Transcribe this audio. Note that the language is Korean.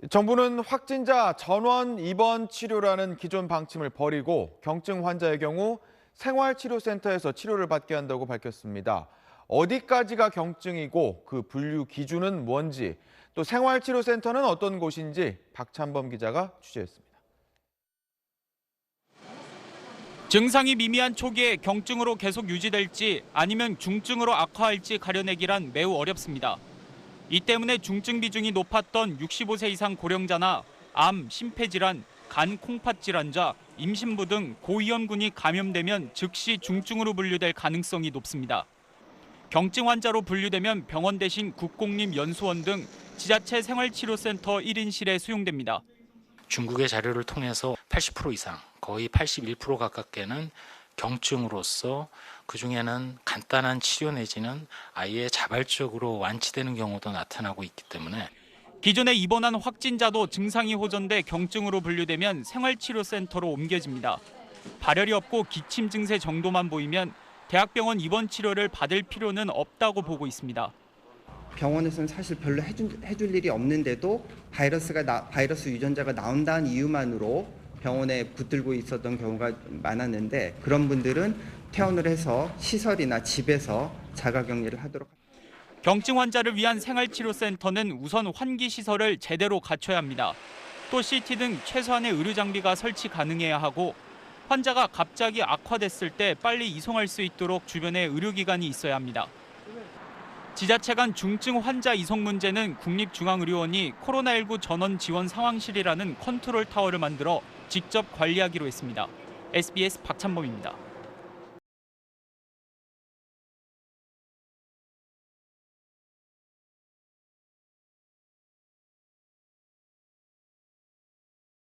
정부는 확진자 전원 입원 치료라는 기존 방침을 버리고 경증 환자의 경우 생활치료센터에서 치료를 받게 한다고 밝혔습니다. 어디까지가 경증이고 그 분류 기준은 뭔지, 또 생활치료센터는 어떤 곳인지 박찬범 기자가 취재했습니다. 증상이 미미한 초기에 경증으로 계속 유지될지 아니면 중증으로 악화할지 가려내기란 매우 어렵습니다. 이 때문에 중증 비중이 높았던 65세 이상 고령자나 암, 심폐질환, 간 콩팥 질환자, 임신부 등 고위험군이 감염되면 즉시 중증으로 분류될 가능성이 높습니다. 경증 환자로 분류되면 병원 대신 국공립연수원 등 지자체 생활치료센터 1인실에 수용됩니다. 중국의 자료를 통해서 80% 이상, 거의 81% 가깝게는 경증으로서 그중에는 간단한 치료 내지는 아예 자발적으로 완치되는 경우도 나타나고 있기 때문에 기존에 입원한 확진자도 증상이 호전돼 경증으로 분류되면 생활치료센터로 옮겨집니다. 발열이 없고 기침 증세 정도만 보이면 대학병원 입원 치료를 받을 필요는 없다고 보고 있습니다. 병원에서는 사실 별로 해줄 일이 없는데도 바이러스 유전자가 나온다는 이유만으로 병원에 붙들고 있었던 경우가 많았는데 그런 분들은 퇴원을 해서 시설이나 집에서 자가격리를 하도록 합니다. 경증 환자를 위한 생활치료센터는 우선 환기시설을 제대로 갖춰야 합니다. 또 CT 등 최소한의 의료 장비가 설치 가능해야 하고 환자가 갑자기 악화됐을 때 빨리 이송할 수 있도록 주변에 의료기관이 있어야 합니다. 지자체 간 중증 환자 이송 문제는 국립중앙의료원이 코로나19 전원 지원 상황실이라는 컨트롤 타워를 만들어 직접 관리하기로 했습니다. SBS 박찬범입니다.